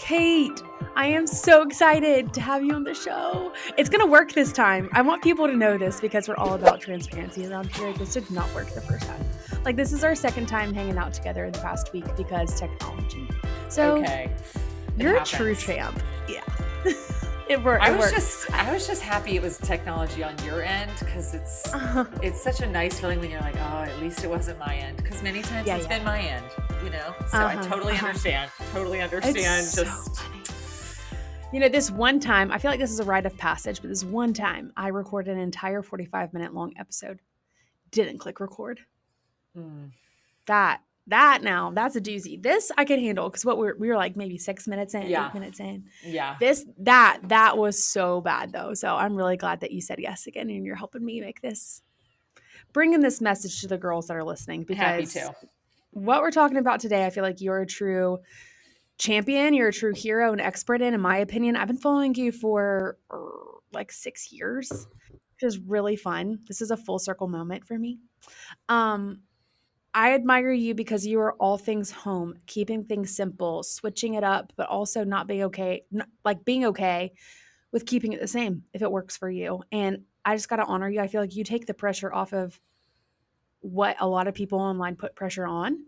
Cait, I am so excited to have you on the show. It's going to work this time. I want people to know this because we're all about transparency around here. This did not work the first time. Like, this is our second time hanging out together in the past week because technology. So, okay. You're a true champ. Yeah. It worked. I was just happy it was technology on your end because it's such a nice feeling when you're like, oh, at least it wasn't my end. Because many times it's been my end, you know? So I totally understand. Totally understand. This one time, I feel like this is a rite of passage, but this one time I recorded an entire 45-minute long episode. Didn't click record. That's a doozy. This I could handle because we were like maybe 6 minutes in, 8 minutes in. Yeah. That was so bad though. So I'm really glad that you said yes again and you're helping me bringing this message to the girls that are listening because happy to. What we're talking about today, I feel like you're a true champion. You're a true hero and expert in my opinion. I've been following you for like 6 years, which is really fun. This is a full circle moment for me. I admire you because you are all things home, keeping things simple, switching it up, but also not being okay, being okay with keeping it the same if it works for you. And I just got to honor you. I feel like you take the pressure off of what a lot of people online put pressure on.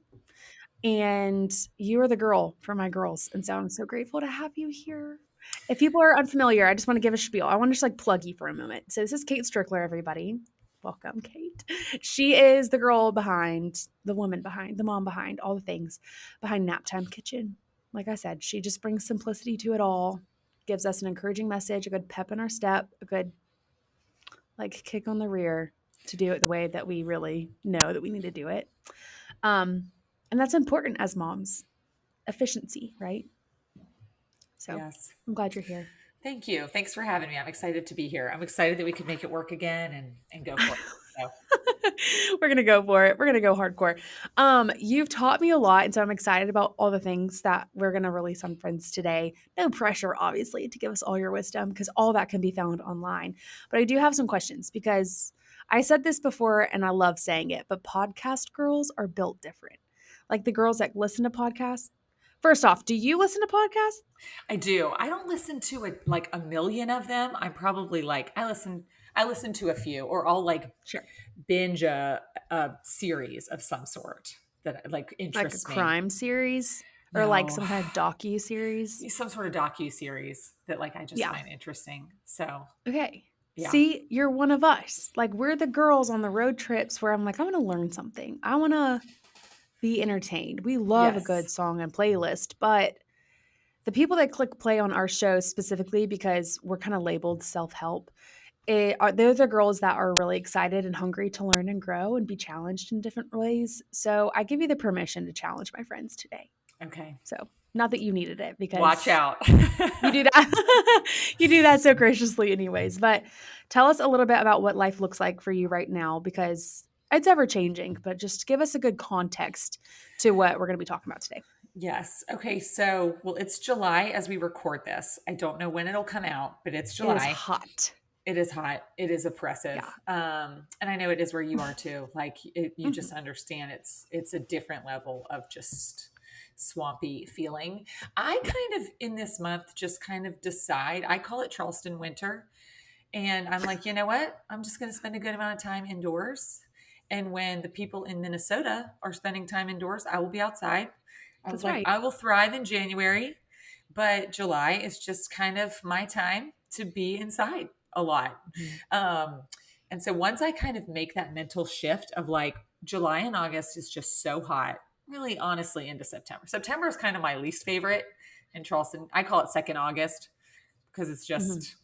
And you are the girl for my girls. And so I'm so grateful to have you here. If people are unfamiliar, I just want to give a spiel. I want to just plug you for a moment. So this is Kate Strickler, everybody. Welcome, Cait. She is the girl behind, the woman behind, the mom behind, all the things behind Naptime Kitchen. Like I said, she just brings simplicity to it all, gives us an encouraging message, a good pep in our step, a good kick on the rear to do it the way that we really know that we need to do it. And that's important as moms. Efficiency, right? So yes. I'm glad you're here. Thank you. Thanks for having me. I'm excited to be here. I'm excited that we could make it work again and go for it. So. We're going to go for it. We're going to go hardcore. You've taught me a lot, and so I'm excited about all the things that we're going to release on Friends today. No pressure, obviously, to give us all your wisdom because all that can be found online. But I do have some questions because I said this before and I love saying it, but podcast girls are built different. Like the girls that listen to podcasts. First off, do you listen to podcasts? I do. I don't listen to a million of them. I'm probably I listen to a few, or I'll binge a series of some sort that interests me. Like a crime series or like some kind of docu-series? Some sort of docu-series that I just find interesting. So okay. Yeah. See, you're one of us. We're the girls on the road trips where I'm I want to learn something. I want to be entertained. We love a good song and playlist, but the people that click play on our show specifically because we're kind of labeled self-help, they're the girls that are really excited and hungry to learn and grow and be challenged in different ways. So I give you the permission to challenge my friends today. Okay. So not that you needed it because watch out. You do that. You do that so graciously anyways. But tell us a little bit about what life looks like for you right now because it's ever changing, but just give us a good context to what we're going to be talking about today. Yes. Okay. So, it's July as we record this. I don't know when it'll come out, but it's July. It is hot. It is hot. It is oppressive. Yeah. And I know it is where you are too. You just understand it's a different level of just swampy feeling. I kind of in this month just kind of decide, I call it Charleston winter. And I'm you know what? I'm just going to spend a good amount of time indoors. And when the people in Minnesota are spending time indoors, I will be outside. I will thrive in January, but July is just kind of my time to be inside a lot. Mm-hmm. And so once I kind of make that mental shift of July and August is just so hot, really honestly into September. September is kind of my least favorite in Charleston. I call it second August because it's just,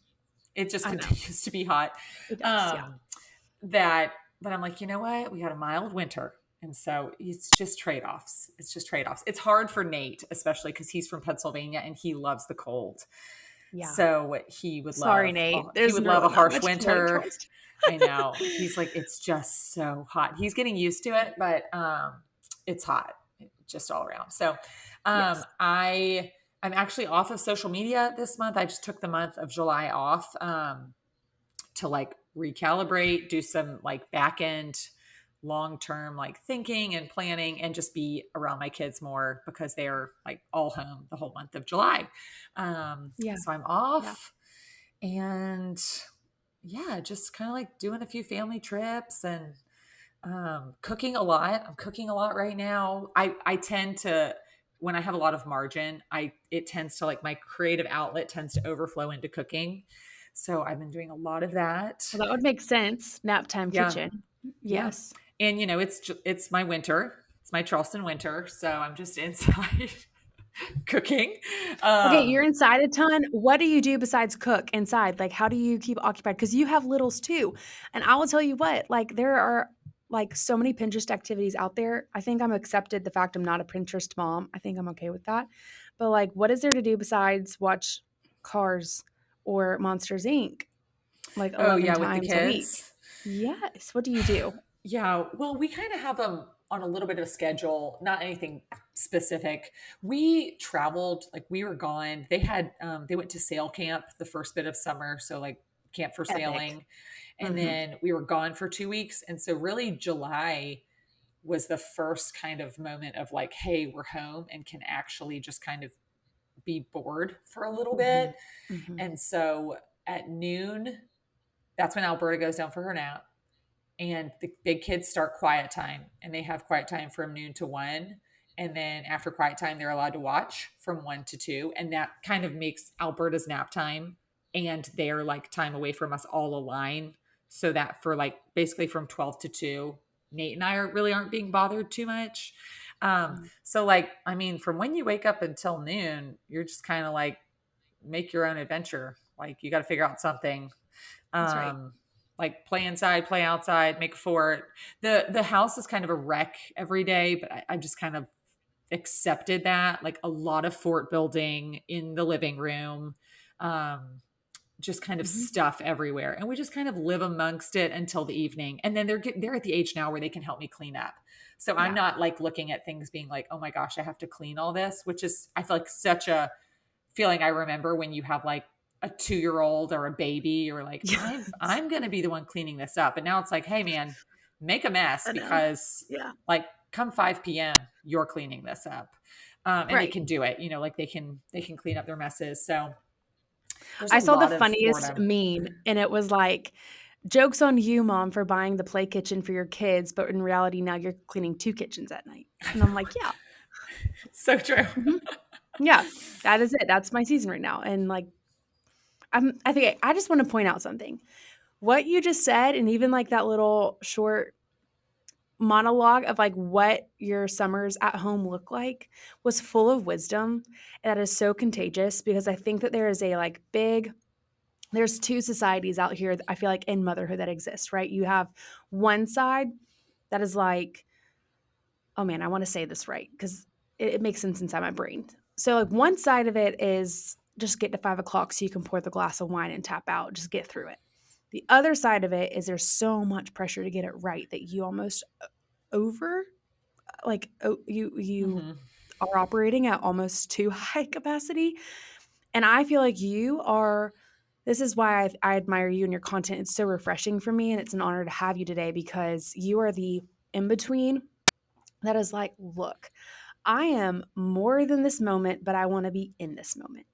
it just continues to be hot. It does, But I'm you know what? We got a mild winter. And so it's just trade-offs. It's hard for Nate, especially because he's from Pennsylvania and he loves the cold. Yeah. So he would Nate. He would love a harsh winter. I know. He's it's just so hot. He's getting used to it, but it's hot just all around. So I'm actually off of social media this month. I just took the month of July off to recalibrate, do some back end long-term like thinking and planning and just be around my kids more because they're like all home the whole month of July. Yeah. So I'm Yeah. off and yeah, just kind of like doing a few family trips and cooking a lot. I'm cooking a lot right now. I tend to, when I have a lot of margin, it tends to like my creative outlet tends to overflow into cooking. So I've been doing a lot of that. Well, that would make sense. Naptime Yeah. Kitchen. Yeah. Yes. And it's my winter. It's my Charleston winter. So I'm just inside cooking. Okay, Um, you're inside a ton. What do you do besides cook inside? Like, how do you keep occupied? Because you have littles too. And I will tell you what, like, there are like so many Pinterest activities out there. I think I'm accepted the fact I'm not a Pinterest mom. I think I'm okay with that. But like, what is there to do besides watch Cars or Monsters Inc. like oh 11 yeah, with the times a week? kids. Yes. What do you do? Yeah, well, we kind of have them on a little bit of a schedule, not anything specific. We traveled, like we were gone. They went to sail camp the first bit of summer, so like camp for Epic. sailing. And Hmm. then we were gone for 2 weeks. And so really July was the first kind of moment of like, hey, we're home and can actually just kind of be bored for a little Hmm. bit. Hmm. And so at noon, that's when Alberta goes down for her nap and the big kids start quiet time and they have quiet time from noon to 1, and then after quiet time they're allowed to watch from 1 to 2, and that kind of makes Alberta's nap time and their like time away from us all align, so that for like basically from 12 to 2 Nate and I really aren't being bothered too much. So like I mean from when you wake up until noon you're just kind of like make your own adventure, like you got to figure out something. That's right. um like play inside, play outside, make a fort. The house is kind of a wreck every day, but I just kind of accepted that, like a lot of fort building in the living room, um just kind of Hmm. stuff everywhere, and we just kind of live amongst it until the evening, and then they're at the age now where they can help me clean up. So I'm Yeah. not like looking at things being like, oh my gosh, I have to clean all this, which is I feel like such a feeling I remember when you have like a 2-year old or a baby, or like Yes. I'm going to be the one cleaning this up. And now it's like, hey man, make a mess I know. because Yeah. like come 5 p.m. you're cleaning this up. And they Right. can do it, like they can clean up their messes. So there's a I saw the lot of funniest boredom. meme, and it was like, "Joke's on you, mom, for buying the play kitchen for your kids, but in reality, now you're cleaning 2 kitchens at night." And I'm like, "Yeah. So true. Mhm. Yeah. That is it. That's my season right now." And, like, I think I just wanna point out something. What you just said, and even, like, that little short monologue of, like, what your summers at home look like was full of wisdom that is so contagious because I think that there is a, like, big there's 2 societies out here that I feel like in motherhood that exist, right? You have one side that is like, oh man, I want to say this right because it makes sense inside my brain. So like one side of it is just get to 5 o'clock so you can pour the glass of wine and tap out, just get through it. The other side of it is there's so much pressure to get it right that you almost over like you Hmm. are operating at almost too high capacity. And I feel like you are this is why I admire you and your content. It's so refreshing for me, and it's an honor to have you today because you are the in between that is like, look, I am more than this moment, but I want to be in this moment.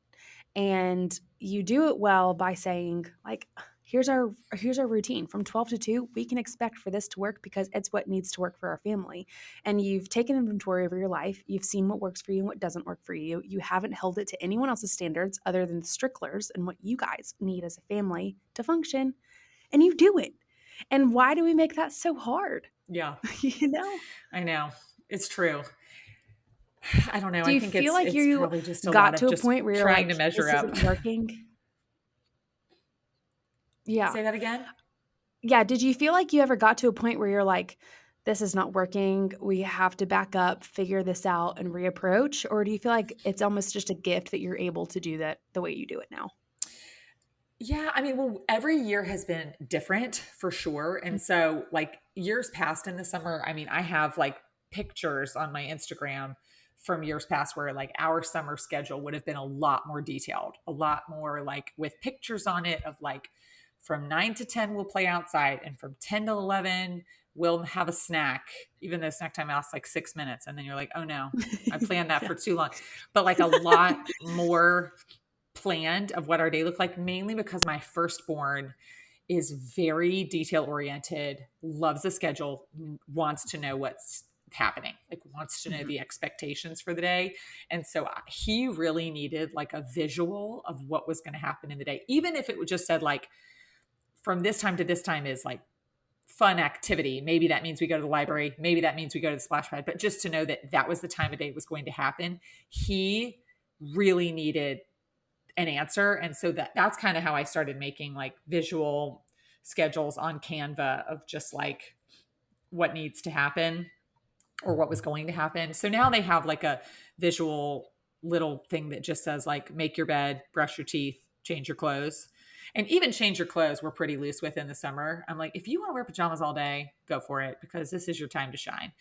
And you do it well by saying, like, here's our routine from 12 to 2 we can expect for this to work because it's what needs to work for our family. And you've taken inventory over your life, you've seen what works for you and what doesn't work for you, you haven't held it to anyone else's standards other than the Stricklers and what you guys need as a family to function, and you do it. And why do we make that so hard? Yeah, you know I know. It's true. I don't know. do I you think feel it's like it's you probably just a lot got of to a just point where you're trying like, to measure this up. isn't working? Yeah. Say that again. Yeah, did you feel like you ever got to a point where you're like, "This is not working, we have to back up, figure this out, and reapproach," or do you feel like it's almost just a gift that you're able to do that the way you do it now? Yeah, I mean, well, every year has been different for sure. Mm. And so, like, years past in the summer, I mean, I have like pictures on my Instagram from years past where like our summer schedule would have been a lot more detailed, a lot more like with pictures on it of like from 9 to 10, we'll play outside, and from 10 to 11, we'll have a snack, even though snack time lasts like 6 minutes. And then you're like, oh no, I planned that Yeah. for too long. But like a lot more planned of what our day looked like, mainly because my firstborn is very detail oriented, loves a schedule, wants to know what's happening, like wants to know Mhm. the expectations for the day. And so he really needed like a visual of what was going to happen in the day. Even if it just said like from this time to this time is like fun activity. Maybe that means we go to the library. Maybe that means we go to the splash pad, but just to know that that was the time of day it was going to happen. He really needed an answer. And so that's kind of how I started making like visual schedules on Canva of just like what needs to happen or what was going to happen. So now they have like a visual little thing that just says like make your bed, brush your teeth, change your clothes. And even change your clothes we're pretty loose with in the summer. I'm like, if you want to wear pajamas all day, go for it because this is your time to shine.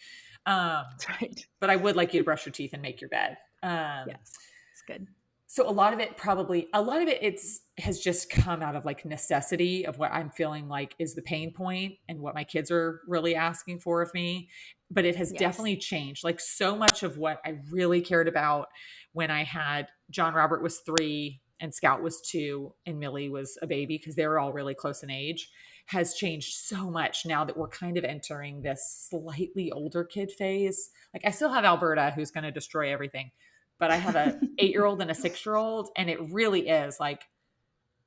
That's right. But I would like you to brush your teeth and make your bed. Yes. It's good. So a lot of it has just come out of like necessity of what I'm feeling like is the pain point and what my kids are really asking for of me. But it has Yes. definitely changed. Like so much of what I really cared about when I had John Robert was 3 and Scout was 2 and Millie was a baby because they were all really close in age has changed so much now that we're kind of entering this slightly older kid phase. Like I still have Alberta who's going to destroy everything, but I have a 8-year-old and a 6-year-old. And it really is like,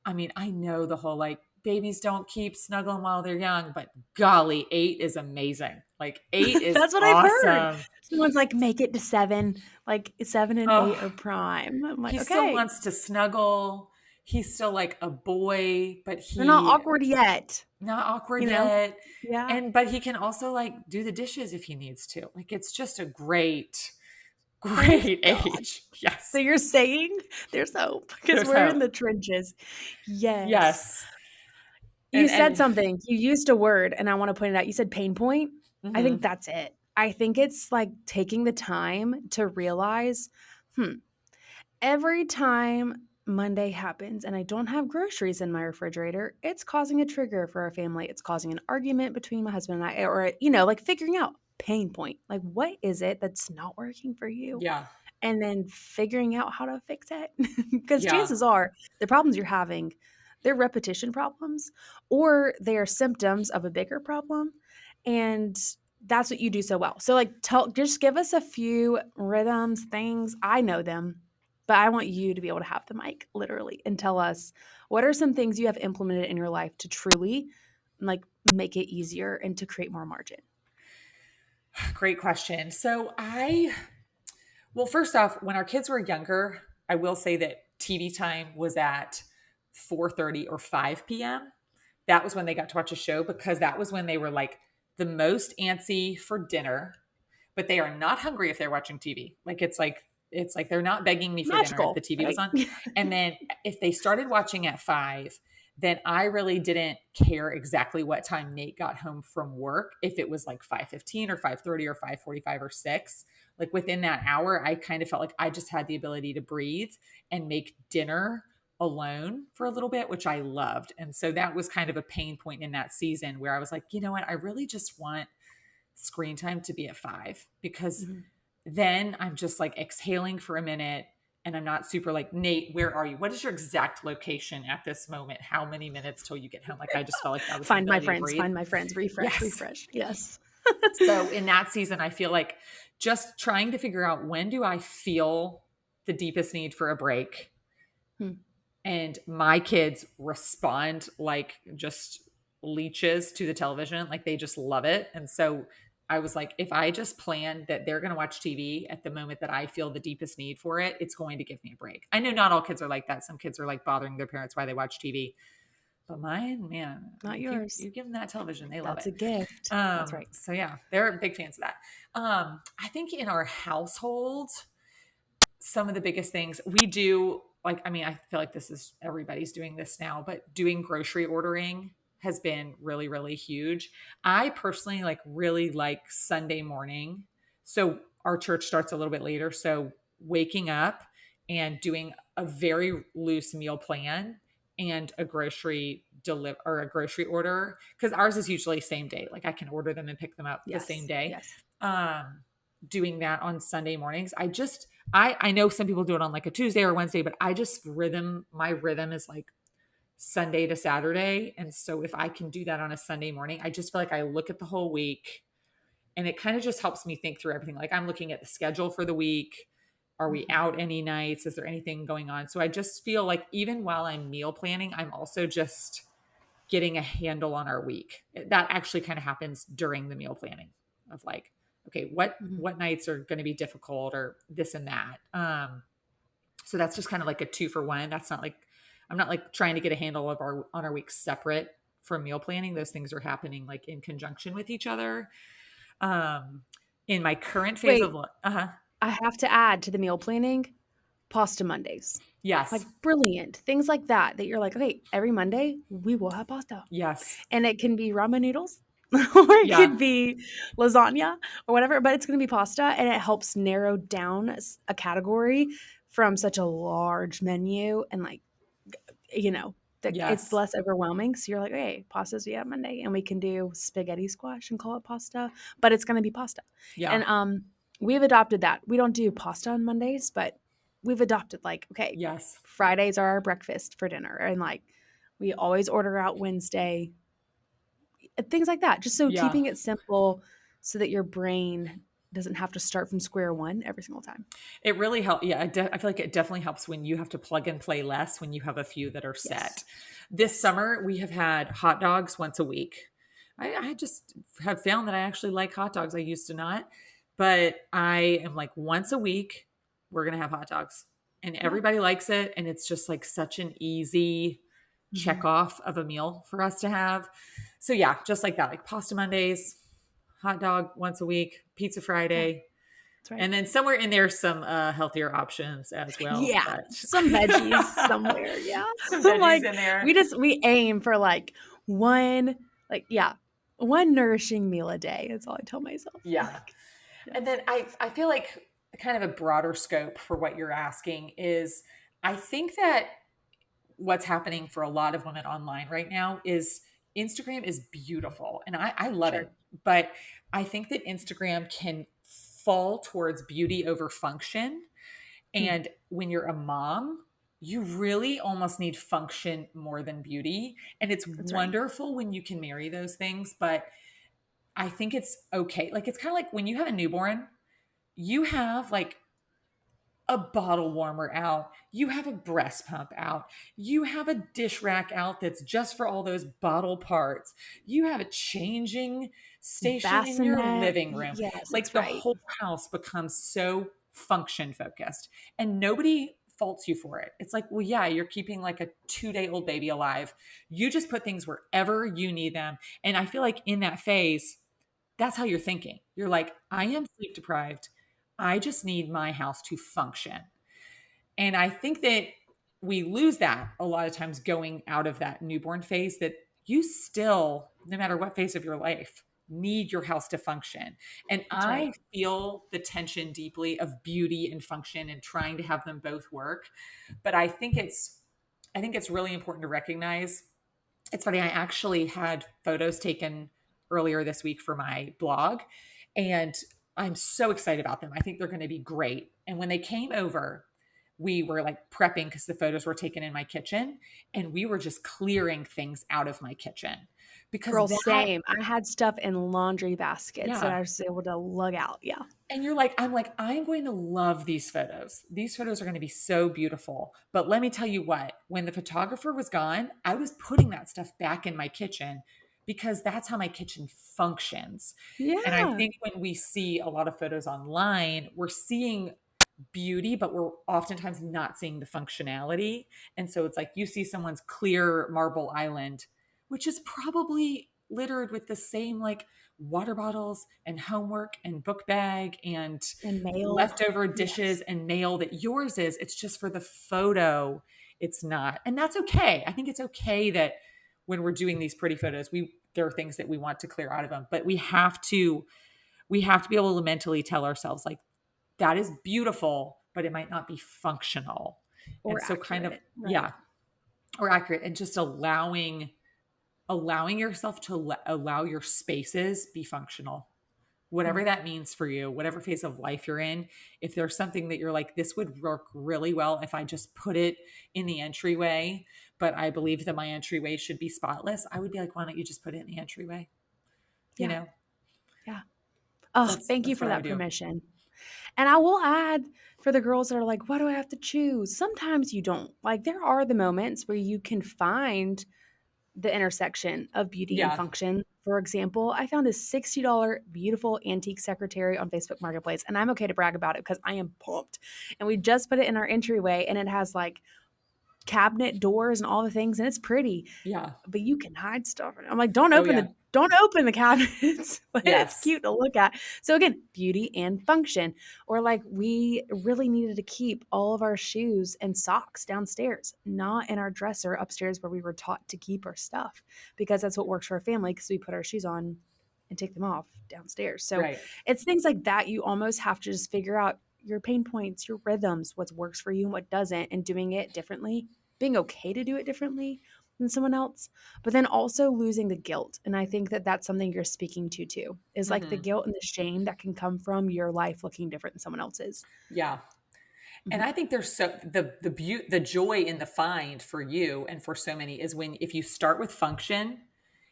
I mean, I know the whole like babies don't keep snuggling while they're young, but golly, 8 is amazing. Like 8 is That's what I've heard. awesome. Someone's like, make it to 7. Like 7 and 8 are Oh, prime. I'm like, he still okay. wants to snuggle. He's still like a boy, but They're not he awkward yet, not awkward you know? yet. Yeah. And but he can also like do the dishes if he needs to. Like it's just a great, Praise great God. age. So Yes. you're saying there's hope because There's we're hope. in the trenches. Yes. Yes. You And said and something. You used a word, and I wanna point it out. You said pain point. I think mhm. that's it. I think it's, like, taking the time to realize, "Hmm, every time Monday happens and I don't have groceries in my refrigerator, it's causing a trigger for our family. It's causing an argument between my husband and I, or, like figuring out pain point. Like, what is it that's not working for you? Yeah. And then figuring out how to fix it. Because Yeah. chances are the problems you're having, they're repetition problems or they are symptoms of a bigger problem. And that's what you do so well. So, like, just give us a few rhythms, things. I know them, but I want you to be able to have the mic literally and tell us what are some things you have implemented in your life to truly like make it easier and to create more margin. Great question. Well, first off, when our kids were younger, I will say that TV time was at 4:30 or 5 p.m. That was when they got to watch a show because that was when they were like the most antsy for dinner, but they are not hungry if they're watching TV. Like it's like they're not begging me for dinner if the Magical, TV was right? on. And then if they started watching at 5, then I really didn't care exactly what time Nate got home from work. If it was like 5:15 or 5:30 or 5:45 or 6, like within that hour, I kind of felt like I just had the ability to breathe and make dinner alone for a little bit, which I loved. And so that was kind of a pain point in that season where I was like, you know what? I really just want screen time to be at 5 because Mhm. then I'm just like exhaling for a minute and I'm not super like, Nate, where are you? What is your exact location at this moment? How many minutes till you get home? Like I just felt like that was my ability to breathe. Find my friends, refresh, Yes. refresh. Yes. So in that season, I feel like just trying to figure out when do I feel the deepest need for a break, Hmm. and my kids respond like just leeches to the television. Like they just love it. And so I was like, if I just plan that they're going to watch TV at the moment that I feel the deepest need for it, it's going to give me a break. I know not all kids are like that. Some kids are like bothering their parents while they watch TV. But mine, man, Not if you yours. you give them that television, they love That's it. a gift. That's right. So yeah, they're big fans of that. I think in our household, some of the biggest things we do, like, I mean, I feel like this is everybody's doing this now, but doing grocery ordering has been really, really huge. I personally really like Sunday morning. So our church starts a little bit later. So waking up and doing a very loose meal plan and a grocery or a grocery order, because ours is usually same day. Like I can order them and pick them up the same Yes. day. Yes. Doing that on Sunday mornings. I know some people do it on like a Tuesday or Wednesday, but my rhythm is like Sunday to Saturday. And so if I can do that on a Sunday morning, I just feel like I look at the whole week and it kind of just helps me think through everything. Like I'm looking at the schedule for the week. Are we out any nights? Is there anything going on? So I just feel like even while I'm meal planning, I'm also just getting a handle on our week. That actually kind of happens during the meal planning of like, okay, Mhm. what nights are going to be difficult or this and that. So that's just kind of like a 2-for-1. That's not like I'm not like trying to get a handle of our week separate from meal planning. Those things are happening like in conjunction with each other. Um, in my current phase Wait, of I have to add to the meal planning, pasta Mondays. Like yes, brilliant. Things like that that you're like, "Okay, every Monday we will have pasta." yes, And it can be ramen noodles or it yeah, could be lasagna or whatever, but it's going to be pasta and it helps narrow down a category from such a large menu and like you know, it's yes, less overwhelming. So you're like, "Hey, pasta's yeah Monday, and we can do spaghetti squash and call it pasta, but it's gonna be pasta." yeah, And we've adopted that. We don't do pasta on Mondays, but we've adopted like, okay, yes, Fridays are our breakfast for dinner, and like we always order out Wednesday, things like that. Just so yeah. keeping it simple, so that your brain doesn't have to start from square one every single time. It really helps. Yeah, I feel like it definitely helps when you have to plug and play less when you have a few that are set. Yes, This yes. summer, we have had hot dogs once a week. I just have found that I actually like hot dogs. I used to not, but I am like once a week, we're going to have hot dogs. And Yeah. everybody likes it. And it's just like such an easy check Mhm. off of a meal for us to have. So, yeah, just like that, like pasta Mondays, hot dog once a week, pizza Yeah, Friday, that's right. and then somewhere in there, some healthier options as well. Yeah, But some veggies somewhere, yeah. some veggies Like, in there. we aim for, like, one like, yeah, one nourishing meal a day, that's all I tell myself. Yeah. Like, And yes. then I feel like kind of a broader scope for what you're asking is I think that what's happening for a lot of women online right now is Instagram is beautiful and I love Sure. it. But I think that Instagram can fall towards beauty over function. Hmm, And when you're a mom, you really almost need function more than beauty. And it's that's right. wonderful when you can marry those things, but I think it's okay. Like it's kind of like when you have a newborn, you have like a bottle warmer out, you have a breast pump out, you have a dish rack out that's just for all those bottle parts, you have a changing station in your Bassinet, living room. yes, Like that's the right. whole house becomes so function focused and nobody faults you for it. It's like, well, yeah, you're keeping like a 2-day old baby alive. You just put things wherever you need them. And I feel like in that phase, that's how you're thinking. You're like, I am sleep deprived. I just need my house to function. And I think that we lose that a lot of times going out of that newborn phase, that you still, no matter what phase of your life, need your house to function. And That's right. I feel the tension deeply of beauty and function and trying to have them both work. But I think it's really important to recognize. It's funny, I actually had photos taken earlier this week for my blog, and I'm so excited about them. I think they're going to be great. And when they came over, we were like prepping because the photos were taken in my kitchen, and we were just clearing things out of my kitchen because Girl, that, same. I had stuff in laundry baskets that yeah. I was able to lug out, yeah. And you're like, I'm like, I'm going to love these photos. These photos are going to be so beautiful. But let me tell you what, when the photographer was gone, I was putting that stuff back in my kitchen because that's how my kitchen functions. And I Yeah, think when we see a lot of photos online, we're seeing beauty, but we're oftentimes not seeing the functionality. And so it's like you see someone's clear marble island, which is probably littered with the same like water bottles and homework and book bag and and mail. leftover dishes Yes. and mail, that yours is. It's just for the photo. It's not. And that's okay. I think it's okay that when we're doing these pretty photos, there are things that we want to clear out of them, but we have to be able to mentally tell ourselves like that is beautiful, but it might not be functional. And Or so kind of, accurate, right. yeah. or accurate, and just allowing yourself to allow your spaces be functional, whatever Mm. that means for you, whatever phase of life you're in. If there's something that you're like, this would work really well if I just put it in the entryway, but I believe that my entryway should be spotless, I would be like, why don't you just put it in the entryway? You Yeah. know, Yeah. Oh, thank you that's for what I would that do. permission. And I will add for the girls that are like, why do I have to choose? Sometimes you don't. Like, there are the moments where you can find the intersection of beauty and Yeah. function. For example, I found a $60 beautiful antique secretary on Facebook Marketplace, and I'm okay to brag about it because I am pumped. And we just put it in our entryway, and it has like cabinet doors and all the things, and it's pretty, Yeah. but you can hide stuff. I'm like, Oh yeah. don't open the cabinets, but it's Yes. cute to look at. So again, beauty and function. Or like we really needed to keep all of our shoes and socks downstairs, not in our dresser upstairs where we were taught to keep our stuff, because that's what works for our family, because we put our shoes on and take them off downstairs. So Right. it's things like that. You almost have to just figure out your pain points, your rhythms, what works for you and what doesn't, and doing it differently, being okay to do it differently than someone else, but then also losing the guilt. And I think that that's something you're speaking to too, is like the Hmm. guilt and the shame that can come from your life looking different than someone else's. Yeah. And Mhm. I think there's so the joy in the find for you and for so many is when, if you start with function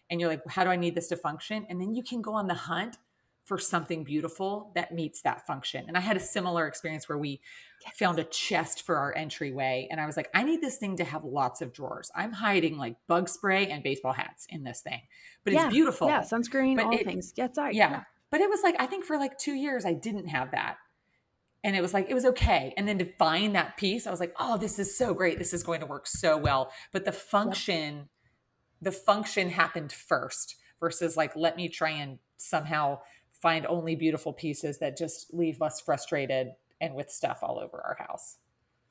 and you're like, how do I need this to function? And then you can go on the hunt for something beautiful that meets that function. And I had a similar experience where we found Yes. a chest for our entryway. And I was like, I need this thing to have lots of drawers. I'm hiding like bug spray and baseball hats in this thing, but it's Yeah. Yeah. beautiful. Sunscreen, But all the it, things. Yeah. Sorry. yeah. Yeah. But it was like, I think for like 2 years, I didn't have that. And it was like, it was okay. And then to find that piece, I was like, oh, this is so great. This is going to work so well. But Yep. the function happened first versus like, let me try and somehow find only beautiful pieces that just leave us frustrated and with stuff all over our house.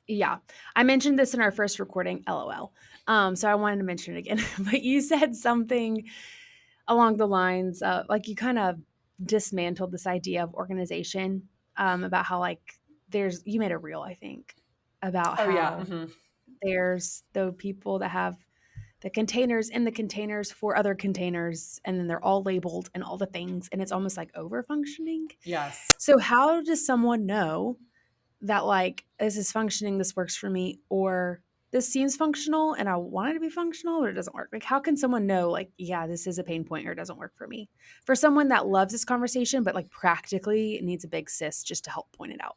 Yeah. I mentioned this in our first recording, LOL. So I wanted to mention it again, but you said something along the lines of like you kind of dismantled this idea of organization, about how like you made a reel, I think, about Oh yeah. how Hmm. there's the people that have the containers in the containers for other containers, and then they're all labeled and all the things, and it's almost like over functioning. Yes. So how does someone know that like this is functioning, this works for me, or this seems functional and I want it to be functional, but it doesn't work? Like, how can someone know, like, yeah, this is a pain point or it doesn't work for me? For someone that loves this conversation, but like practically needs a big sis just to help point it out.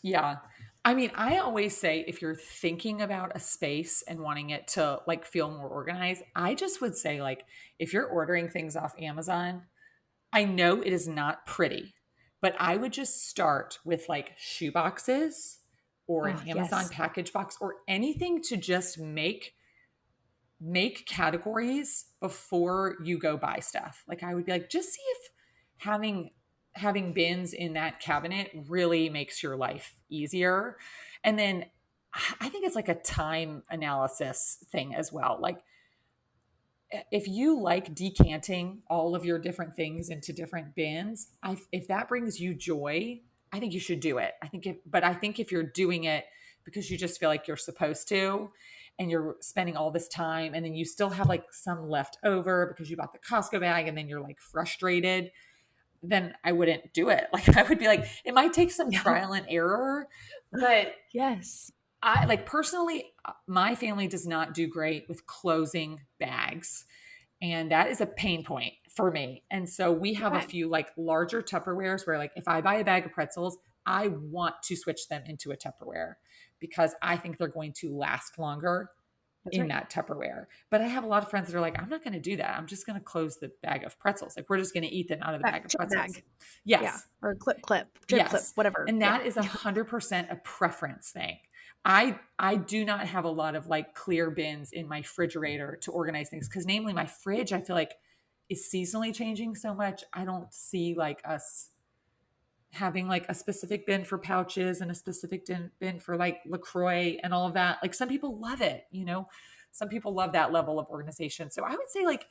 Yeah. I mean, I always say if you're thinking about a space and wanting it to like feel more organized, I just would say like if you're ordering things off Amazon, I know it is not pretty, but I would just start with like shoe boxes or an Oh, Amazon yes. package box or anything to just make categories before you go buy stuff. Like I would be like, just see if having bins in that cabinet really makes your life easier. And then I think it's like a time analysis thing as well. Like if you like decanting all of your different things into different bins, if that brings you joy, I think you should do it. But I think if you're doing it because you just feel like you're supposed to, and you're spending all this time, and then you still have like some left over because you bought the Costco bag, and then you're like frustrated, then I wouldn't do it. Like I would be like, it might take some Yeah. trial and error, but Yes. I like personally, my family does not do great with closing bags. And that is a pain point for me. And so we have a Okay. few like larger Tupperwares where like if I buy a bag of pretzels, I want to switch them into a Tupperware because I think they're going to last longer That's in right. that Tupperware. But I have a lot of friends that are like, I'm not going to do that. I'm just going to close the bag of pretzels. Like we're just going to eat them out of the bag of Check pretzels. bag. Yeah. Yes. Or drip clip, Yes. whatever. And Yeah. that is 100% a preference thing. I do not have a lot of like clear bins in my refrigerator to organize things because namely my fridge I feel like is seasonally changing so much. I don't see like us having like a specific bin for pouches and a specific bin for like LaCroix and all of that. Like some people love it, you know. Some people love that level of organization. So I would say like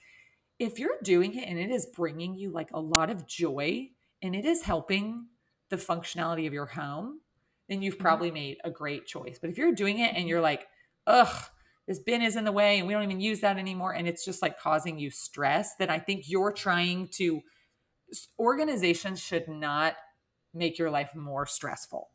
if you're doing it and it is bringing you like a lot of joy and it is helping the functionality of your home, then you've Mhm. probably made a great choice. But if you're doing it and you're like, ugh, this bin is in the way and we don't even use that anymore. And it's just like causing you stress, then I think you're trying to, organization should not make your life more stressful.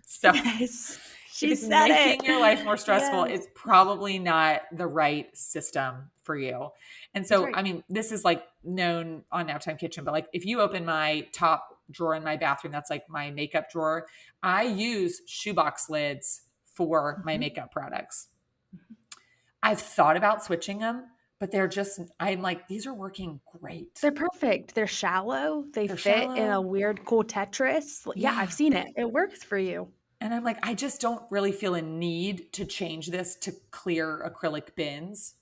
So Yes. if She it's said it. making your life more stressful, Yes. it's probably not the right system for you. And That's so, right. I mean, this is like known on Naptime Kitchen, but like if you open my top drawer in my bathroom, that's like my makeup drawer, I use shoebox lids for my Mhm. makeup products. Mhm. I've thought about switching them, but they're just, I'm like, these are working great. They're perfect. They're shallow. They They're fit in a shallow. weird, cool Tetris. Yeah, I've Yeah. seen it. It works for you. And I'm like, I just don't really feel a need to change this to clear acrylic bins.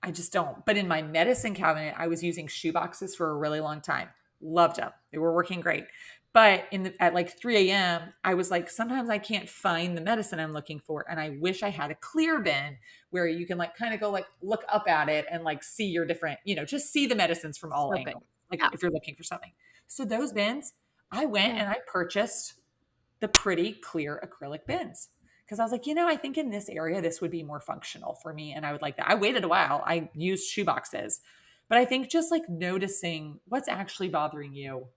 I just don't. But in my medicine cabinet, I was using shoe boxes for a really long time. Loved them. They were working great. But at like 3 a.m., I was like, sometimes I can't find the medicine I'm looking for. And I wish I had a clear bin where you can like kind of go like look up at it and like see your different, just see the medicines from all So good. angles, like Yeah. if you're looking for something. So those bins, I went Yeah. and I purchased the pretty clear acrylic bins. Because I was like, I think in this area, this would be more functional for me. And I would like that. I waited a while. I used shoe boxes. But I think just like noticing what's actually bothering you.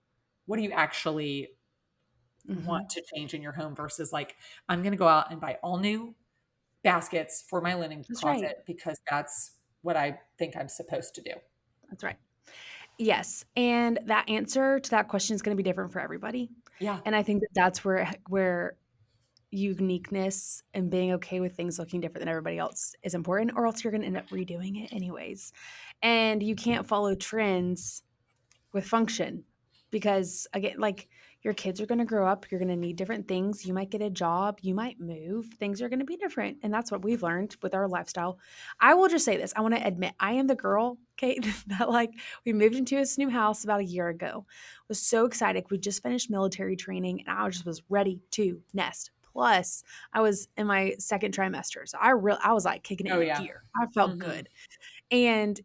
What do you actually want Mhm. to change in your home versus like, I'm going to go out and buy all new baskets for my linen That's right. closet because that's what I think I'm supposed to do. That's right. Yes, and that answer to that question is gonna be different for everybody, Yeah. and I think that that's where uniqueness and being okay with things looking different than everybody else is important, or else you're gonna end up redoing it anyways, and you can't follow trends with function because again, like, your kids are going to grow up, you're going to need different things, you might get a job, you might move, things are going to be different, and that's what we've learned with our lifestyle. I will just say this, I want to admit I am the girl, Kate, that like we moved into this new house about a year ago, was so excited, we just finished military training and I just was ready to nest. Plus I was in my second trimester, so I was like kicking it Oh, into yeah. gear, I felt Mm-hmm. good. And,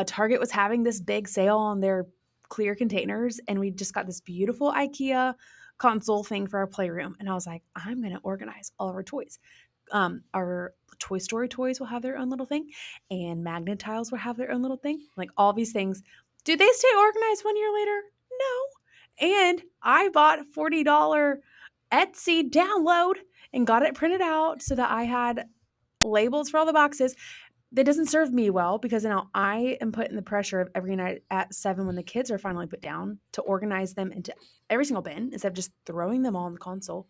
Target was having this big sale on their clear containers, and we just got this beautiful IKEA console thing for our playroom. And I was like, I'm going to organize all of our toys. Our Toy Story toys will have their own little thing, and Magnet tiles will have their own little thing. Like all these things. Do they stay organized 1 year later? No. And I bought $40 Etsy download and got it printed out so that I had labels for all the boxes. That doesn't serve me well because now I am put in the pressure of every night at 7 when the kids are finally put down to organize them into every single bin instead of just throwing them all in the console.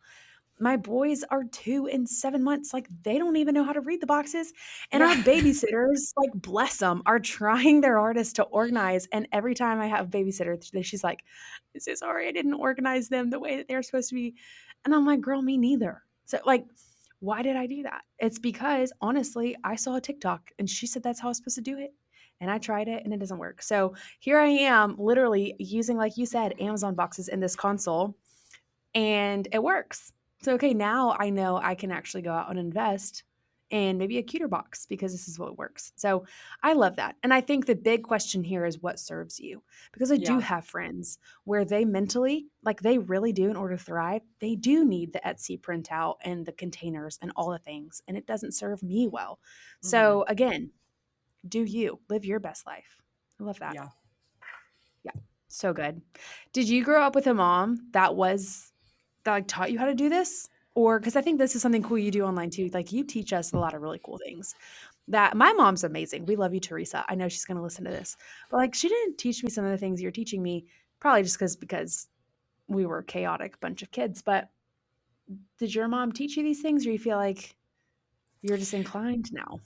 My boys are 2 and 7 months, like, they don't even know how to read the boxes, and our Yeah. babysitters, like, bless them, are trying their hardest to organize, and every time I have a babysitter, she's like, "I'm so sorry I didn't organize them the way that they're supposed to be," and I'm like, "Girl, me neither." So, like, why did I do that? It's because, honestly, I saw a TikTok, and she said that's how I was supposed to do it, and I tried it, and it doesn't work. So, here I am literally using, like you said, Amazon boxes in this console, and it works. So, okay, now I know I can actually go out and invest in maybe a cuter box because this is what works. So, I love that. And I think the big question here is what serves you. Because I do Yeah. have friends where they mentally, like they really do in order to thrive, they do need the Etsy printout and the containers and all the things, and it doesn't serve me well. Mm-hmm. So, again, do you live your best life? I love that. Yeah. Yeah. So good. Did you grow up with a mom that like taught you how to do this? Or because I think this is something cool you do online too. Like you teach us a lot of really cool things. That my mom's amazing. We love you, Teresa. I know she's going to listen to this, but like she didn't teach me some of the things you're teaching me. Probably just because we were a chaotic bunch of kids. But did your mom teach you these things, or you feel like you're just inclined now?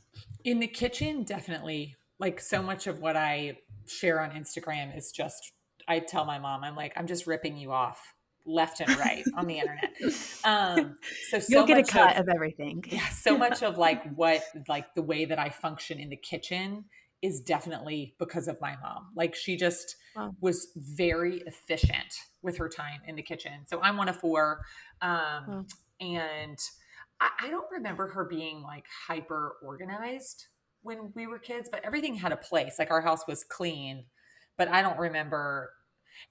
In the kitchen, definitely. Like so much of what I share on Instagram is just, I tell my mom, I'm like, I'm just ripping you off left and right on the internet. So You'll so get a much cut of, of everything. yeah, so much of like what, like the way that I function in the kitchen is definitely because of my mom. Like she just Wow. was very efficient with her time in the kitchen. So I'm one of four. Wow. And I don't remember her being like hyper organized when we were kids, but everything had a place. Like our house was clean, but I don't remember.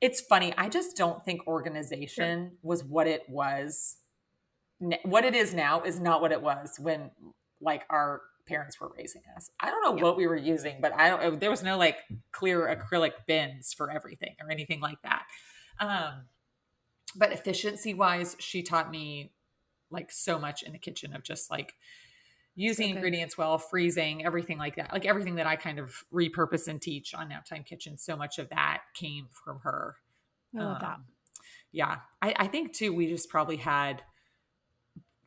It's funny. I just don't think Sure. organization was what it was. What it is now is not what it was when like our parents were raising us. I don't know what we were using, but there was no like clear acrylic bins for everything or anything like that. But efficiency wise, she taught me like so much in the kitchen of just like So using good. ingredients well, freezing, everything like that. Like everything that I kind of repurpose and teach on Naptime Kitchen, so much of that came from her. I love that. Um, yeah. I think too, we just probably had,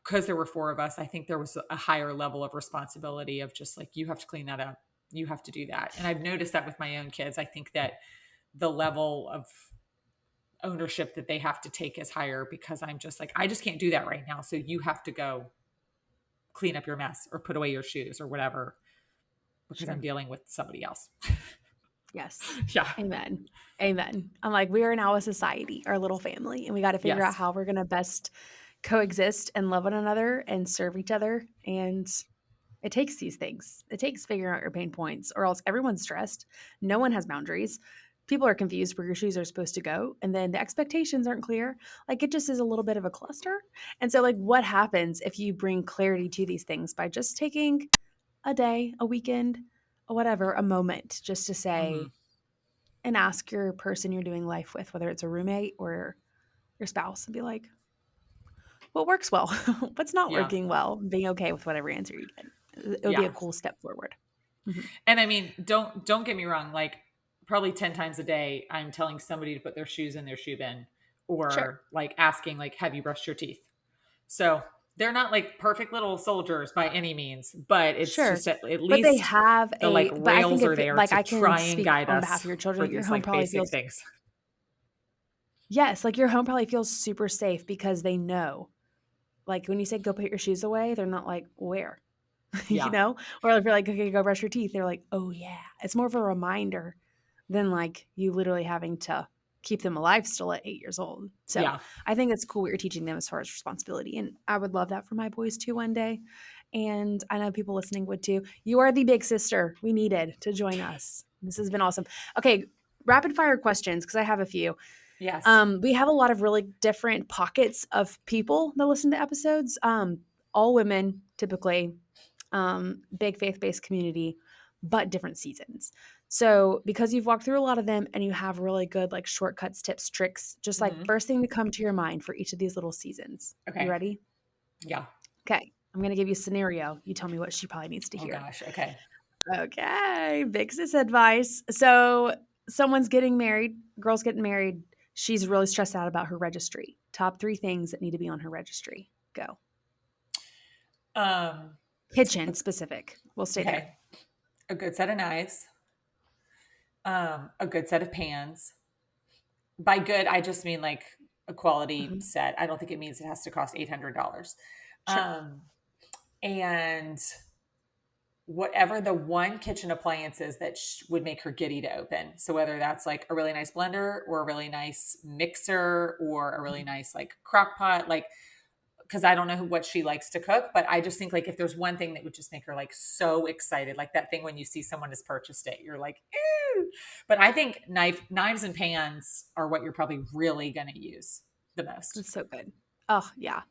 because there were four of us, I think there was a higher level of responsibility of just like, you have to clean that up. You have to do that. And I've noticed that with my own kids. I think that the level of ownership that they have to take is higher because I'm just like, I just can't do that right now. So you have to go clean up your mess or put away your shoes or whatever because I'm Sure. dealing with somebody else. Yes. Yeah. Amen. Amen. I'm like, we are now a society, our little family, and we got to figure out Yes. how we're going to best coexist and love one another and serve each other. And it takes these things. It takes figuring out your pain points, or else everyone's stressed. No one has boundaries. People are confused where your shoes are supposed to go. And then the expectations aren't clear. Like it just is a little bit of a cluster. And so, like, what happens if you bring clarity to these things by just taking a day, a weekend, or whatever, a moment just to Mm-hmm. say and ask your person you're doing life with, whether it's a roommate or your spouse, and be like, what works well? What's not Yeah. working well? Being okay with whatever answer you get. It would be a Yeah. cool step forward. Mhm. And I mean, don't get me wrong. Like probably 10 times a day, I'm telling somebody to put their shoes in their shoe bin Sure. or like asking, like, have you brushed your teeth? So they're not like perfect little soldiers by any means, but it's Sure. just at But they least have the like but I think rails are if there like to I can try and speak guide on behalf us of your for children, your these home like probably basic feels things. yes, like your home probably feels super safe because they know. Like when you say go put your shoes away, they're not like, where? you Yeah. know? Or if you're like, okay, go brush your teeth, they're like, oh yeah. It's more of a reminder than like you literally having to keep them alive still at 8 years old. So Yeah. I think it's cool what you're teaching them as far as responsibility. And I would love that for my boys too one day. And I know people listening would too. You are the big sister we needed to join us. This has been awesome. Okay, rapid fire questions because I have a few. Yes. We have a lot of really different pockets of people that listen to episodes. All women, typically, big faith-based community, but different seasons. So, because you've walked through a lot of them and you have really good like shortcuts, tips, tricks, just like Hmm. first thing to come to your mind for each of these little seasons. You Okay. ready? Yeah. Okay. I'm going to give you a scenario. You tell me what she probably needs to Oh hear. gosh. Okay. Okay. Big sis advice. So, someone's getting married, girl's getting married. She's really stressed out about her registry. Top 3 things that need to be on her registry. Go. Um, Kitchen specific. We'll stay there. okay. A good set of knives, a good set of pans. By good, I just mean like a quality Mhm. set. I don't think it means it has to cost $800. Sure. Um, and whatever the one kitchen appliance is that would make her giddy to open. So whether that's like a really nice blender or a really nice mixer or a really Mhm. nice like crock pot, like because I don't know what she likes to cook, but I just think like if there's one thing that would just make her like so excited, like that thing when you see someone has purchased it, you're like, ew. But I think knives and pans are what you're probably really going to use the most. That's so good. Oh, yeah.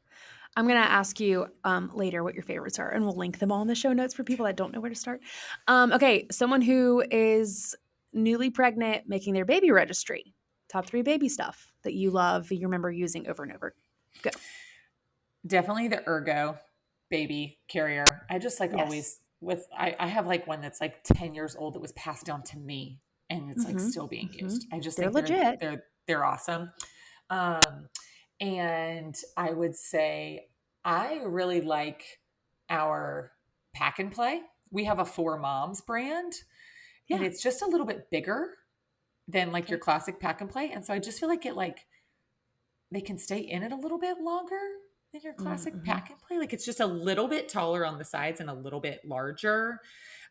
I'm going to ask you later what your favorites are, and we'll link them all in the show notes for people that don't know where to start. Okay. Someone who is newly pregnant making their baby registry. Top 3 baby stuff that you love, you remember using over and over. Go. Definitely the Ergo baby carrier. I just like Yes. always I have like one that's like 10 years old that was passed down to me and it's like Hmm. still being Hmm. used. I just They're think legit. they're awesome. Um, and I would say I really like our pack and play. We have a Four Moms brand and Yeah. it's just a little bit bigger than like your Okay. classic pack and play. And so I just feel like it like they can stay in it a little bit longer than your classic Mm-hmm. pack and play. Like it's just a little bit taller on the sides and a little bit larger.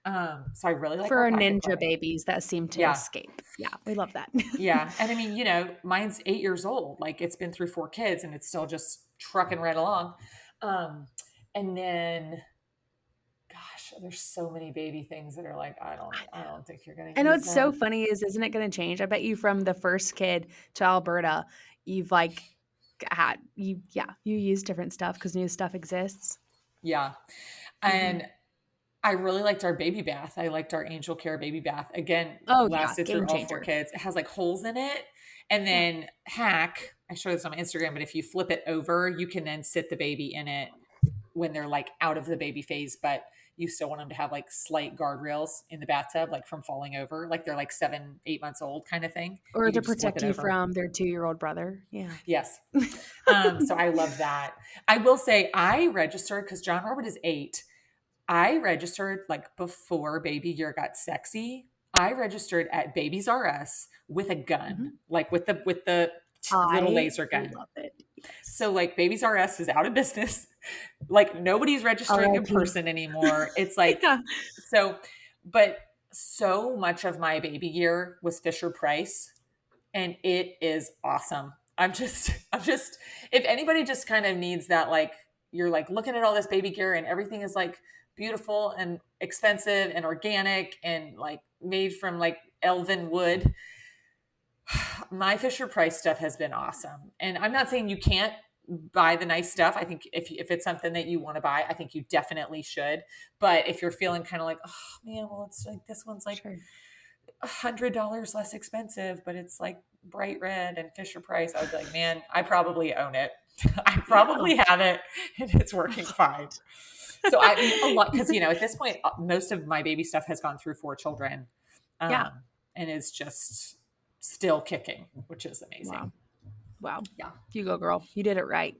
So I really like For our our pack and ninja play. babies that seem to Yeah. escape. Yeah, we love that. Yeah. And I mean, mine's 8 years old. Like it's been through 4 kids and it's still just trucking right along. Um, and then gosh, there's so many baby things that are like, I don't think you're gonna I know use it's so that. funny is isn't it gonna change? I bet you from the first kid to Alberta, you've like had you yeah, you use different stuff because new stuff exists. Yeah. And I really liked our baby bath. I liked our Angel Care baby bath. Again, Oh, yeah, lasted through game all 4 changer. kids. It has like holes in it. And Yeah. then hack, I showed this on my Instagram, but if you flip it over, you can then sit the baby in it when they're like out of the baby phase, but you still want them to have like slight guardrails in the bathtub, like from falling over, like they're like 7, 8 months old kind of thing. Or You to can just flip protect it you over. from their 2-year-old brother. Yeah. Yes. So I love that. I will say I registered because John Robert is 8. I registered like before baby gear got sexy. I registered at Babies R Us with a gun, Mhm. like with the little I laser gun. love it. Yes. So like Babies R Us is out of business. Like nobody's registering in RIP. person anymore. It's like Yeah. so, but so much of my baby gear was Fisher Price, and it is awesome. I'm just if anybody just kind of needs that, like you're like looking at all this baby gear and everything is like beautiful and expensive and organic and like made from like elven wood. My Fisher Price stuff has been awesome. And I'm not saying you can't buy the nice stuff. I think if it's something that you want to buy, I think you definitely should. But if you're feeling kind of like, oh man, well, it's like this one's like Sure. $100 less expensive, but it's like bright red and Fisher Price, I would be like, man, I probably own it. I probably have it and it's working fine. So I mean, a lot, because at this point, most of my baby stuff has gone through 4 children, Yeah. and is just still kicking, which is amazing. Wow. Yeah. You go, girl. You did it right.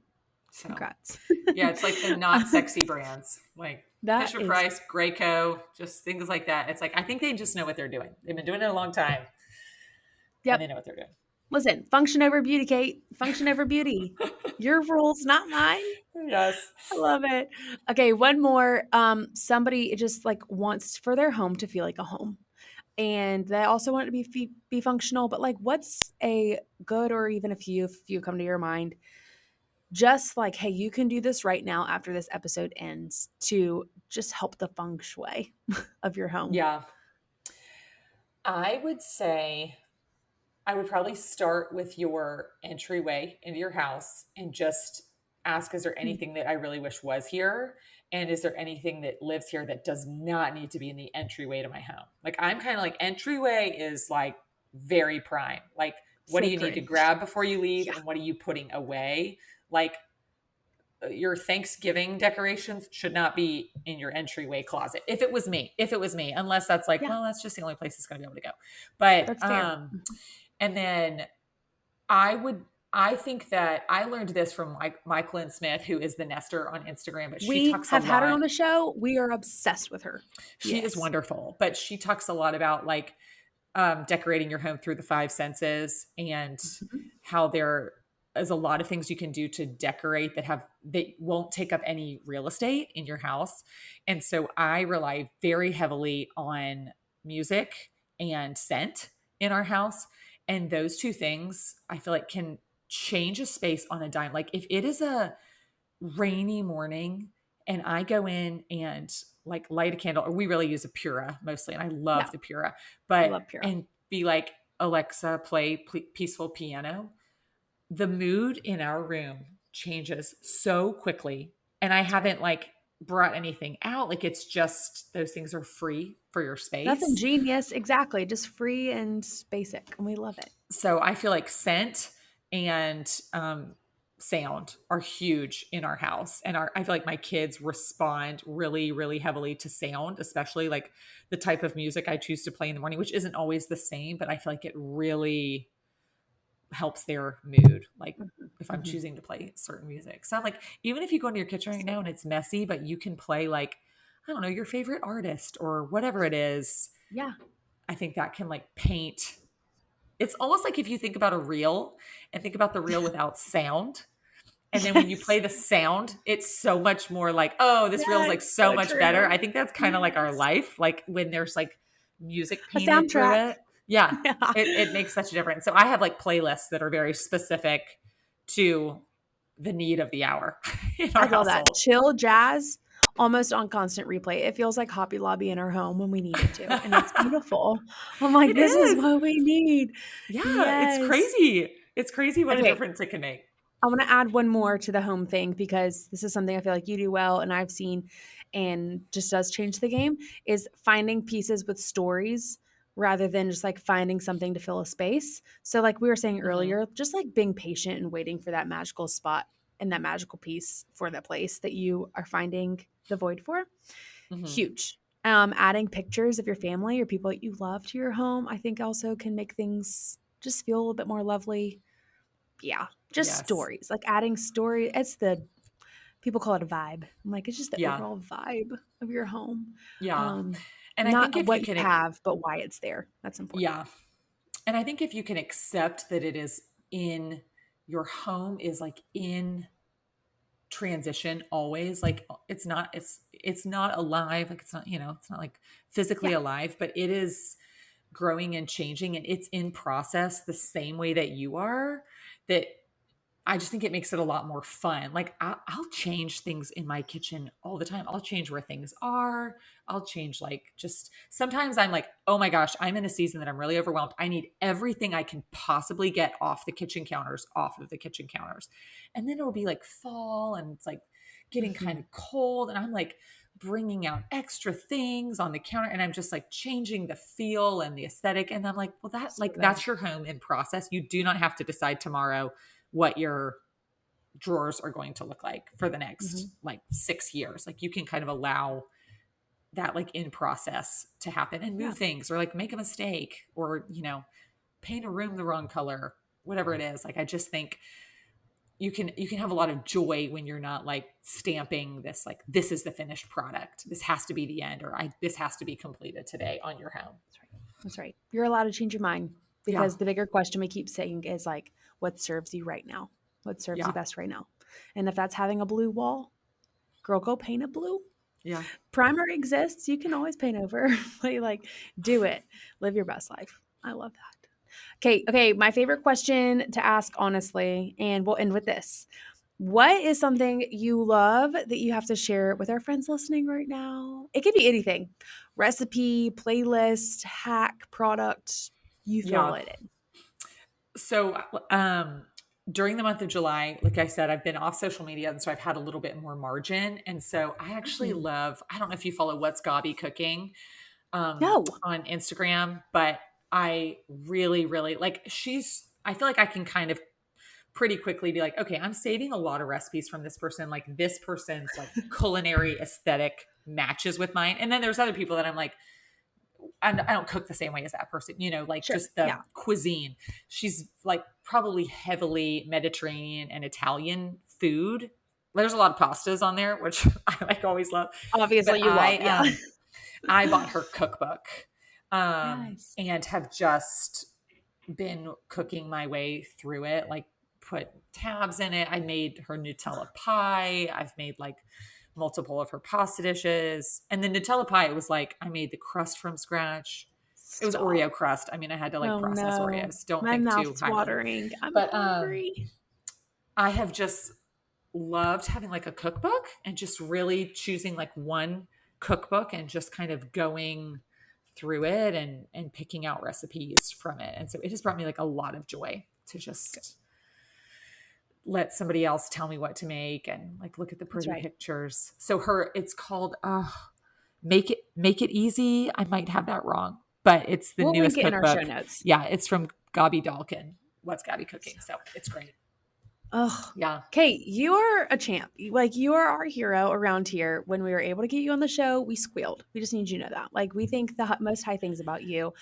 So Congrats. yeah, it's like the not sexy brands, like That Fisher is Price, Graco, just things like that. It's like I think they just know what they're doing. They've been doing it a long time, and Yep. they know what they're doing. Listen, function over beauty, Kate. Function over beauty. Your rules, not mine. Yes. I love it. Okay, one more. Somebody just like wants for their home to feel like a home. And they also want it to be functional, but like what's a good, or even if you come to your mind, just like, hey, you can do this right now after this episode ends to just help the feng shui of your home. Yeah. I would say I would probably start with your entryway into your house and just ask, is there Mm. anything that I really wish was here? And is there anything that lives here that does not need to be in the entryway to my home? Like, I'm kind of like, entryway is like very prime. Like, what do you need to Sacred. grab before you leave? Yeah. And what are you putting away? Like, your Thanksgiving decorations should not be in your entryway closet. If it was me, unless that's like, Yeah, well, that's just the only place it's going to be able to go. But, that's fair. and then I think that I learned this from Mike Lynn Smith, who is the nester on Instagram, but she We talks a have had her on lot. the show. We are obsessed with her. She is wonderful, but she talks a lot about like decorating your home through the 5 senses, and Mhm. how there is a lot of things you can do to decorate that won't take up any real estate in your house. And so I rely very heavily on music and scent in our house. And those 2 things I feel like can change a space on a dime. Like if it is a rainy morning and I go in and like light a candle, or we really use a Pura mostly, and I Yeah, love the Pura, I but love Pura. and be like, Alexa, play peaceful piano. The mood in our room changes so quickly. And I haven't like brought anything out. Like it's just those things are free for your That's space. ingenious. Exactly. Just free and basic. And we love it. So I feel like scent and sound are huge in our house. And I feel like my kids respond really, really heavily to sound, especially like the type of music I choose to play in the morning, which isn't always the same, but I feel like it really helps their mood. Like if I'm Mhm. choosing to play certain music. So I'm like, even if you go into your kitchen right now and it's messy, but you can play like, I don't know, your favorite artist or whatever it is. Yeah. I think that can like paint. It's almost like if you think about a reel and think about the reel without sound. And then when you Yes. play the sound, it's so much more like, oh, this reel is like Yes. so So much better. I true. think that's kind of like our Yes. life. Like when there's like music A painted through soundtrack. it. Yeah. Yeah. It makes such a difference. So I have like playlists that are very specific to the need of the hour in I our love that. household. Chill jazz, almost on constant replay. It feels like Hobby Lobby in our home when we need it to. And it's beautiful. I'm like, It this is is. what we need. Yeah. It's Yes. crazy. It's crazy what a Okay. difference it can make. I want to add one more to the home thing because this is something I feel like you do well and I've seen and just does change the game is finding pieces with stories rather than just like finding something to fill a space. So like we were saying Mm-hmm. earlier, just like being patient and waiting for that magical spot and that magical piece for the place that you are finding the void for. Mm-hmm. Huge. Adding pictures of your family or people that you love to your home, I think also can make things just feel a little bit more lovely. Yeah, just Yes. stories, like adding story it's the people call it a vibe. I'm like, it's just the Yeah. overall vibe of your home. Yeah. Um, And I think not if what you you can, have, but why it's there. That's important. yeah. And I think if you can accept that it is in your home is like in transition always, like it's not alive, like it's not, it's not like physically Yeah. alive, but it is growing and changing and it's in process the same way that you are, that I just think it makes it a lot more fun. Like I'll change things in my kitchen all the time. I'll change where things are. I'll change like just sometimes I'm like, oh my gosh, I'm in a season that I'm really overwhelmed. I need everything I can possibly get off the kitchen counters, off of the kitchen counters. And then it'll be like fall and it's like getting kind Mhm. of cold. And I'm like bringing out extra things on the counter and I'm just like changing the feel and the aesthetic. And I'm like, well, So good. that's your home in process. You do not have to decide tomorrow what your drawers are going to look like for the next Mhm. like 6 years. Like you can kind of allow that like in process to happen and Yeah, move things or like make a mistake or, paint a room the wrong color, whatever it is. Like I just think you can have a lot of joy when you're not like stamping this like this is the finished product. This has to be the end or this has to be completed today on your home. that's right. That's right. You're allowed to change your mind Yeah. because the bigger question we keep saying is like, what serves you right now? What serves you Yeah. best right now? And if that's having a blue wall, girl, go paint it blue. Yeah. Primer exists. You can always paint over. Like, do it. Live your best life. I love that. Okay, okay. My favorite question to ask, honestly, and we'll end with this. What is something you love that you have to share with our friends listening right now? It could be anything recipe, playlist, hack, product. You feel Yeah. it in. So, during the month of July, like I said, I've been off social media, and so I've had a little bit more margin. And so, I actually Mm. love. I don't know if you follow What's Gobby Cooking No. on Instagram, but I really, really like. I feel like I can kind of pretty quickly be like, okay, I'm saving a lot of recipes from this person. Like this person's like culinary aesthetic matches with mine, and then there's other people that I'm like, I don't cook the same way as that person, like Sure. just the Yeah. cuisine. She's like probably heavily Mediterranean and Italian food. There's a lot of pastas on there, which I like always love. But Obviously, you love. Yeah. I bought her cookbook, Yes. and have just been cooking my way through it, like put tabs in it. I made her Nutella pie. I've made like multiple of her pasta dishes. And the Nutella pie, it was like I made the crust from scratch. It was Stop. Oreo crust. I mean, I had to like Oh process no. Oreos. Don't My think too mouth's highly. watering. I'm But hungry. I have just loved having like a cookbook and just really choosing like one cookbook and just kind of going through it and picking out recipes from it. And so it has brought me like a lot of joy to just let somebody else tell me what to make and like look at the That's pretty right. pictures. So it's called Make It Easy. I might have that wrong, but it's the We'll link newest it in our show cookbook. notes. Yeah, it's from Gabi Dalkin. What's Gabi Cooking? So it's great. Oh, Yeah. Kate, you are a champ. Like you are our hero around here. When we were able to get you on the show, we squealed. We just need you to know that. Like we think the most high things about you.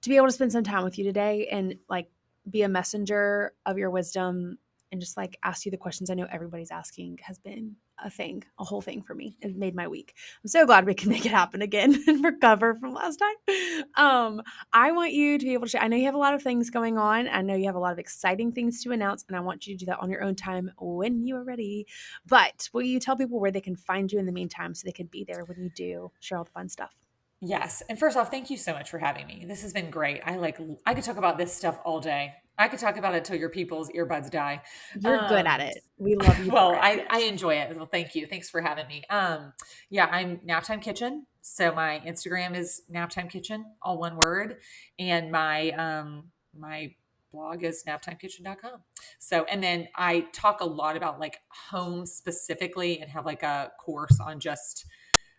To be able to spend some time with you today and like be a messenger of your wisdom and just like ask you the questions I know everybody's asking has been a thing, a whole thing for me. It made my week. I'm so glad we can make it happen again and recover from last time. I want you to be able to share. I know you have a lot of things going on. I know you have a lot of exciting things to announce, and I want you to do that on your own time when you are ready. But will you tell people where they can find you in the meantime so they can be there when you do share all the fun stuff? Yes. And first off, thank you so much for having me. This has been great. I could talk about this stuff all day. I could talk about it till your people's earbuds die. You're good at Um, it. We love you for well, it. I Yes. enjoy it. Well, thank you. Thanks for having me. Yeah, I'm Naptime Kitchen. So my Instagram is Naptime Kitchen, all one word. And my blog is naptimekitchen.com. So, and then I talk a lot about like home specifically and have like a course on just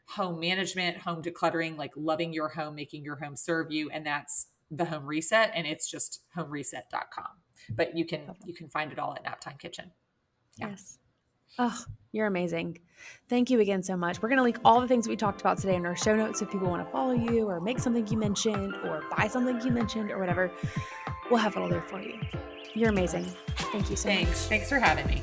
home management, home decluttering, like loving your home, making your home serve you. And that's the home reset. And it's just homereset.com. But you can find it all at Naptime Kitchen. Yeah. Yes. Oh, you're amazing. Thank you again so much. We're going to link all the things we talked about today in our show notes if people want to follow you or make something you mentioned or buy something you mentioned or whatever. We'll have it all there for you. You're amazing. Thank you so much. Thanks for having me.